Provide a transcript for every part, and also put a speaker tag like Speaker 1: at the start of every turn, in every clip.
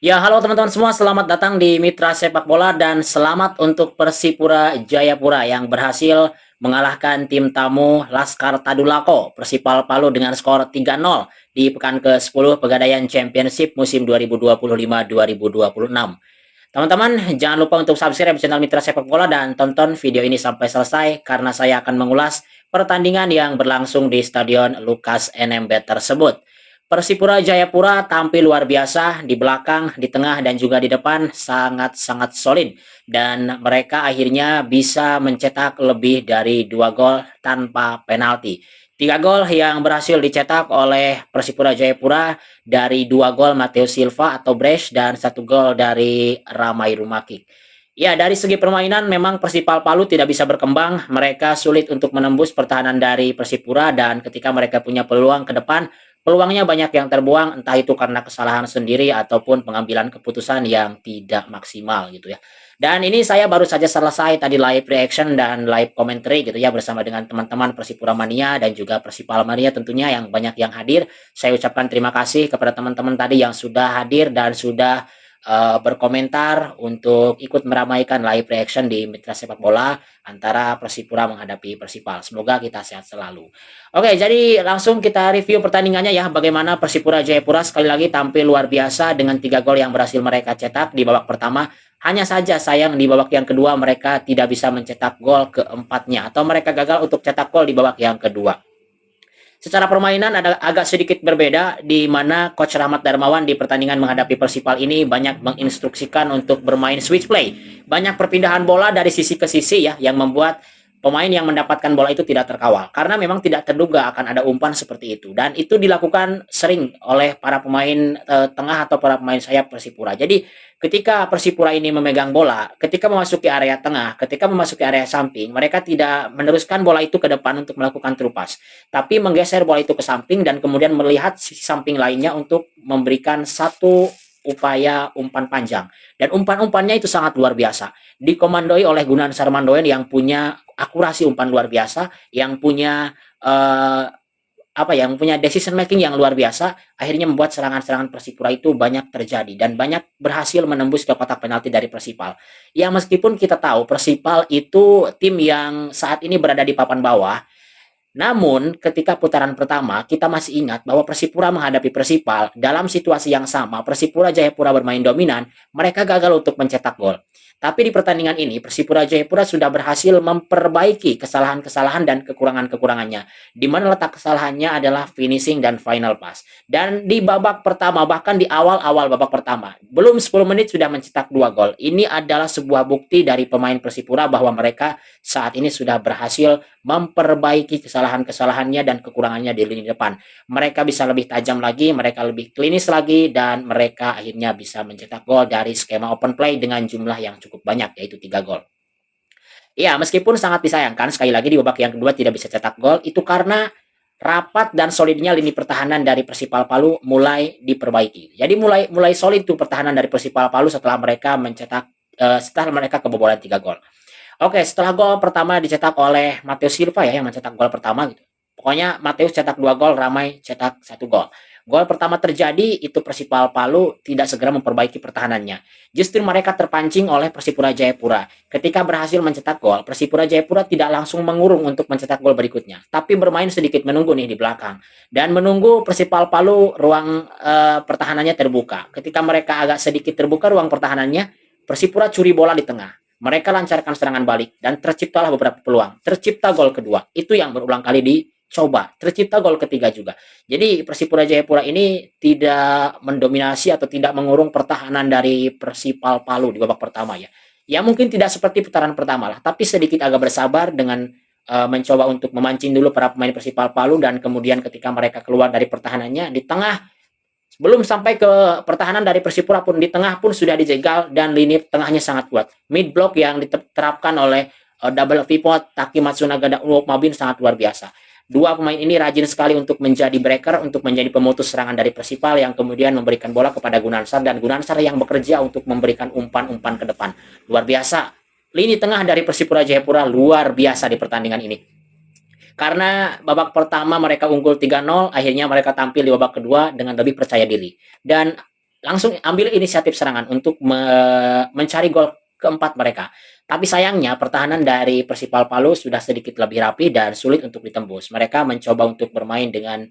Speaker 1: Ya, halo teman-teman semua, selamat datang di Mitra Sepak Bola dan selamat untuk Persipura Jayapura yang berhasil mengalahkan tim tamu Laskar Tadulako Persipal Palu dengan skor 3-0 di pekan ke-10 Pegadaian Championship musim 2025-2026. Teman-teman, jangan lupa untuk subscribe channel Mitra Sepak Bola dan tonton video ini sampai selesai karena saya akan mengulas pertandingan yang berlangsung di Stadion Lukas NMB tersebut. Persipura Jayapura tampil luar biasa di belakang, di tengah, dan juga di depan sangat-sangat solid. Dan mereka akhirnya bisa mencetak lebih dari 2 gol tanpa penalti. 3 gol yang berhasil dicetak oleh Persipura Jayapura dari 2 gol Mateus Silva atau Bresh dan 1 gol dari Ramai Rumakik. Ya, dari segi permainan memang Persipal Palu tidak bisa berkembang. Mereka sulit untuk menembus pertahanan dari Persipura dan ketika mereka punya peluang ke depan, peluangnya banyak yang terbuang, entah itu karena kesalahan sendiri ataupun pengambilan keputusan yang tidak maksimal gitu ya. Dan ini saya baru saja selesai tadi live reaction dan live commentary gitu ya bersama dengan teman-teman Persipura Mania dan juga Persipal Mania tentunya yang banyak yang hadir. Saya ucapkan terima kasih kepada teman-teman tadi yang sudah hadir dan sudah berkomentar untuk ikut meramaikan live reaction di Mitra Sepak Bola antara Persipura menghadapi Persipal. Semoga kita sehat selalu. Oke, jadi langsung kita review pertandingannya ya. Bagaimana Persipura Jayapura sekali lagi tampil luar biasa dengan 3 gol yang berhasil mereka cetak di babak pertama. Hanya saja sayang di babak yang kedua mereka tidak bisa mencetak gol keempatnya atau mereka gagal untuk cetak gol di babak yang kedua. Secara permainan ada agak sedikit berbeda di mana Coach Rahmat Darmawan di pertandingan menghadapi Persipal ini banyak menginstruksikan untuk bermain switch play. Banyak perpindahan bola dari sisi ke sisi ya yang membuat pemain yang mendapatkan bola itu tidak terkawal karena memang tidak terduga akan ada umpan seperti itu dan itu dilakukan sering oleh para pemain tengah atau para pemain sayap Persipura. Jadi ketika Persipura ini memegang bola, ketika memasuki area tengah, ketika memasuki area samping, mereka tidak meneruskan bola itu ke depan untuk melakukan true pass tapi menggeser bola itu ke samping dan kemudian melihat sisi samping lainnya untuk memberikan satu upaya umpan panjang. Dan umpan-umpannya itu sangat luar biasa. Dikomandoi oleh Gunan Sarmandoen yang punya akurasi umpan luar biasa, yang punya yang punya decision making yang luar biasa, akhirnya membuat serangan-serangan Persipura itu banyak terjadi dan banyak berhasil menembus ke kotak penalti dari Persipal. Ya meskipun kita tahu Persipal itu tim yang saat ini berada di papan bawah, namun, ketika putaran pertama, kita masih ingat bahwa Persipura menghadapi Persipal dalam situasi yang sama, Persipura Jayapura bermain dominan, mereka gagal untuk mencetak gol. Tapi di pertandingan ini, Persipura Jayapura sudah berhasil memperbaiki kesalahan-kesalahan dan kekurangan-kekurangannya. Di mana letak kesalahannya adalah finishing dan final pass. Dan di babak pertama, bahkan di awal-awal babak pertama, belum 10 menit sudah mencetak 2 gol. Ini adalah sebuah bukti dari pemain Persipura bahwa mereka saat ini sudah berhasil memperbaiki kesalahan-kesalahannya dan kekurangannya di lini depan. Mereka bisa lebih tajam lagi, mereka lebih klinis lagi, dan mereka akhirnya bisa mencetak gol dari skema open play dengan jumlah yang cukup banyak, yaitu 3 gol. Ya, meskipun sangat disayangkan, sekali lagi di babak yang kedua tidak bisa cetak gol, itu karena rapat dan solidnya lini pertahanan dari Persipal Palu mulai diperbaiki. Jadi mulai solid tuh pertahanan dari Persipal Palu setelah mereka setelah mereka kebobolan 3 gol. Oke, setelah gol pertama dicetak oleh Mateus Silva ya yang mencetak gol pertama gitu. Pokoknya Mateus cetak 2 gol, Ramai cetak 1 gol. Gol pertama terjadi itu Persipal Palu tidak segera memperbaiki pertahanannya. Justru mereka terpancing oleh Persipura Jayapura. Ketika berhasil mencetak gol, Persipura Jayapura tidak langsung mengurung untuk mencetak gol berikutnya, tapi bermain sedikit menunggu nih di belakang dan menunggu Persipal Palu ruang pertahanannya terbuka. Ketika mereka agak sedikit terbuka ruang pertahanannya, Persipura curi bola di tengah. Mereka lancarkan serangan balik dan terciptalah beberapa peluang. Tercipta gol kedua. Itu yang berulang kali dicoba. Tercipta gol ketiga juga. Jadi Persipura Jayapura ini tidak mendominasi atau tidak mengurung pertahanan dari Persipal Palu di babak pertama ya. Ya mungkin tidak seperti putaran pertama lah, tapi sedikit agak bersabar dengan mencoba untuk memancing dulu para pemain Persipal Palu dan kemudian ketika mereka keluar dari pertahanannya di tengah belum sampai ke pertahanan dari Persipura pun di tengah pun sudah dijegal dan lini tengahnya sangat kuat. Mid block yang diterapkan oleh double pivot Taki Matsunaga dan Uwok Mabin sangat luar biasa. Dua pemain ini rajin sekali untuk menjadi breaker, untuk menjadi pemutus serangan dari Persipal yang kemudian memberikan bola kepada Gunansar dan Gunansar yang bekerja untuk memberikan umpan-umpan ke depan. Luar biasa. Lini tengah dari Persipura Jayapura luar biasa di pertandingan ini. Karena babak pertama mereka unggul 3-0, akhirnya mereka tampil di babak kedua dengan lebih percaya diri. Dan langsung ambil inisiatif serangan untuk mencari gol keempat mereka. Tapi sayangnya pertahanan dari Persipal Palu sudah sedikit lebih rapi dan sulit untuk ditembus. Mereka mencoba untuk bermain dengan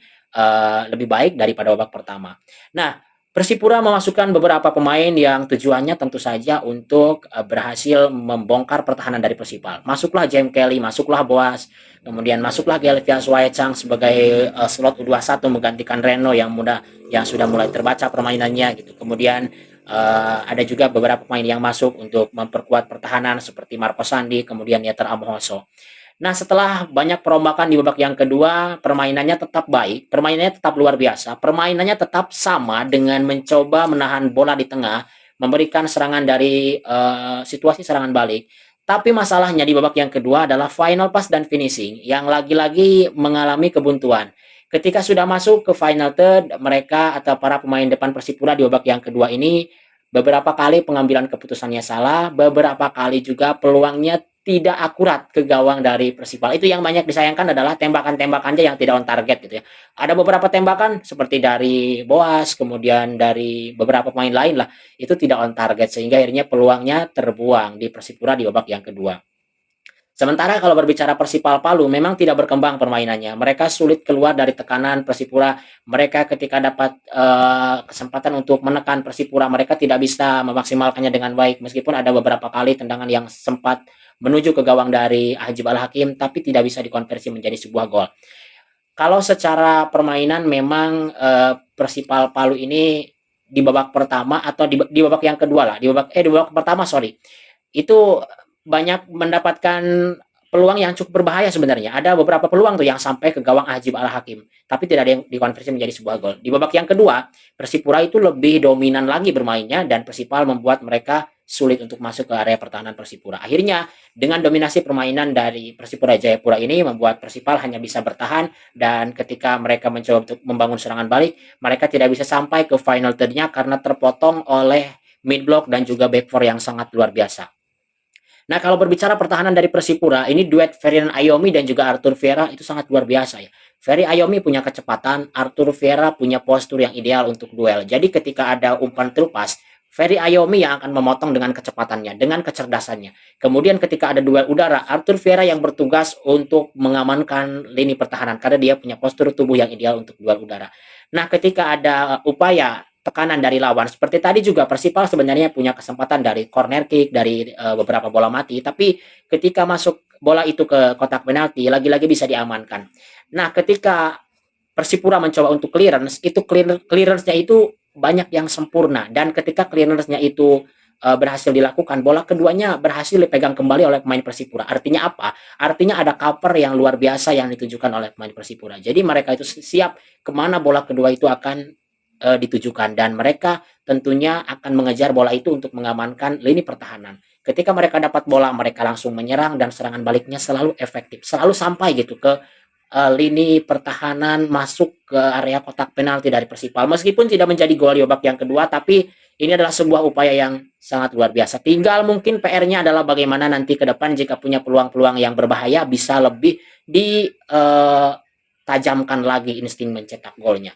Speaker 1: lebih baik daripada babak pertama. Nah, Persipura memasukkan beberapa pemain yang tujuannya tentu saja untuk berhasil membongkar pertahanan dari Persipal. Masuklah James Kelly, masuklah Boas, kemudian masuklah Gelvias Waecang sebagai slot U21 menggantikan Reno yang sudah mulai terbaca permainannya gitu. Kemudian ada juga beberapa pemain yang masuk untuk memperkuat pertahanan seperti Marco Sandi, kemudian Yeter Amohoso. Nah, setelah banyak perombakan di babak yang kedua, permainannya tetap baik, permainannya tetap luar biasa, permainannya tetap sama dengan mencoba menahan bola di tengah, memberikan serangan dari situasi serangan balik. Tapi masalahnya di babak yang kedua adalah final pass dan finishing yang lagi-lagi mengalami kebuntuan. Ketika sudah masuk ke final third, mereka atau para pemain depan Persipura di babak yang kedua ini beberapa kali pengambilan keputusannya salah, beberapa kali juga peluangnya tidak akurat ke gawang dari Persipal. Itu yang banyak disayangkan adalah tembakan-tembakannya yang tidak on target gitu ya. Ada beberapa tembakan seperti dari Boas, kemudian dari beberapa pemain lain lah, itu tidak on target sehingga akhirnya peluangnya terbuang di Persipura di babak yang kedua. Sementara kalau berbicara Persipal Palu memang tidak berkembang permainannya. Mereka sulit keluar dari tekanan Persipura. Mereka ketika dapat kesempatan untuk menekan Persipura, mereka tidak bisa memaksimalkannya dengan baik. Meskipun ada beberapa kali tendangan yang sempat menuju ke gawang dari Hajib Al Hakim, tapi tidak bisa dikonversi menjadi sebuah gol. Kalau secara permainan memang Persipal Palu ini di babak pertama atau di babak yang kedua lah, di babak pertama sorry, itu banyak mendapatkan peluang yang cukup berbahaya sebenarnya. Ada beberapa peluang tuh yang sampai ke gawang Hajib Al Hakim, tapi tidak ada yang dikonversi menjadi sebuah gol. Di babak yang kedua, Persipura itu lebih dominan lagi bermainnya dan Persipal membuat mereka sulit untuk masuk ke area pertahanan Persipura. Akhirnya dengan dominasi permainan dari Persipura Jayapura ini membuat Persipal hanya bisa bertahan dan ketika mereka mencoba untuk membangun serangan balik, mereka tidak bisa sampai ke final third-nya karena terpotong oleh mid block dan juga back four yang sangat luar biasa. Nah, kalau berbicara pertahanan dari Persipura, ini duet Ferdinand Ayomi dan juga Arthur Vieira itu sangat luar biasa ya. Ferry Ayomi punya kecepatan, Arthur Vieira punya postur yang ideal untuk duel. Jadi ketika ada umpan terupas, Ferry Ayomi yang akan memotong dengan kecepatannya, dengan kecerdasannya. Kemudian ketika ada duel udara, Arthur Vieira yang bertugas untuk mengamankan lini pertahanan karena dia punya postur tubuh yang ideal untuk duel udara. Nah, ketika ada upaya tekanan dari lawan. Seperti tadi juga Persipal sebenarnya punya kesempatan dari corner kick, dari beberapa bola mati, tapi ketika masuk bola itu ke kotak penalti, lagi-lagi bisa diamankan. Nah, ketika Persipura mencoba untuk clearance, itu clearance-nya itu banyak yang sempurna dan ketika clearance-nya itu berhasil dilakukan, bola keduanya berhasil dipegang kembali oleh pemain Persipura. Artinya apa? Artinya ada cover yang luar biasa yang ditujukan oleh pemain Persipura. Jadi mereka itu siap kemana bola kedua itu akan ditujukan dan mereka tentunya akan mengejar bola itu untuk mengamankan lini pertahanan. Ketika mereka dapat bola, mereka langsung menyerang dan serangan baliknya selalu efektif, selalu sampai gitu ke lini pertahanan masuk ke area kotak penalti dari Persipal. Meskipun tidak menjadi gol di babak yang kedua, tapi ini adalah sebuah upaya yang sangat luar biasa. Tinggal mungkin PR-nya adalah bagaimana nanti ke depan jika punya peluang-peluang yang berbahaya bisa lebih ditajamkan lagi insting mencetak golnya.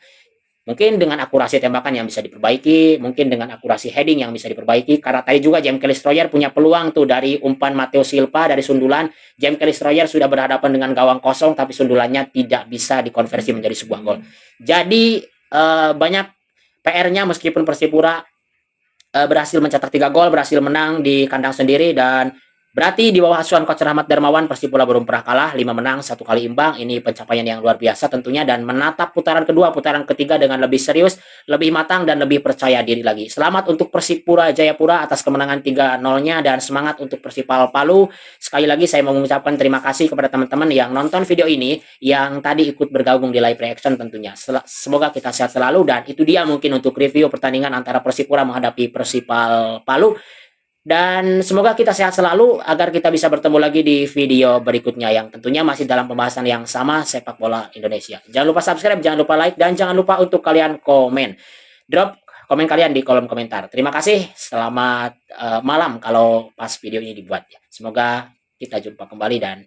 Speaker 1: Mungkin dengan akurasi tembakan yang bisa diperbaiki, mungkin dengan akurasi heading yang bisa diperbaiki. Karena tadi juga James Kelly Stroyer punya peluang tuh dari umpan Matteo Silva dari sundulan. James Kelly Stroyer sudah berhadapan dengan gawang kosong, tapi sundulannya tidak bisa dikonversi menjadi sebuah gol. Jadi banyak PR-nya meskipun Persipura berhasil mencetak 3 gol, berhasil menang di kandang sendiri dan berarti di bawah asuhan Coach Rahmat Darmawan Persipura belum pernah kalah, 5 menang, 1 kali imbang. Ini pencapaian yang luar biasa tentunya dan menatap putaran kedua, putaran ketiga dengan lebih serius, lebih matang dan lebih percaya diri lagi. Selamat untuk Persipura Jayapura atas kemenangan 3-0-nya dan semangat untuk Persipal Palu. Sekali lagi saya mau mengucapkan terima kasih kepada teman-teman yang nonton video ini, yang tadi ikut bergabung di live reaction tentunya. Semoga kita sehat selalu dan itu dia mungkin untuk review pertandingan antara Persipura menghadapi Persipal Palu. Dan semoga kita sehat selalu agar kita bisa bertemu lagi di video berikutnya yang tentunya masih dalam pembahasan yang sama sepak bola Indonesia. Jangan lupa subscribe, jangan lupa like, dan jangan lupa untuk kalian komen. Drop komen kalian di kolom komentar. Terima kasih, selamat malam kalau pas video ini dibuat. Semoga kita jumpa kembali dan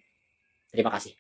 Speaker 1: terima kasih.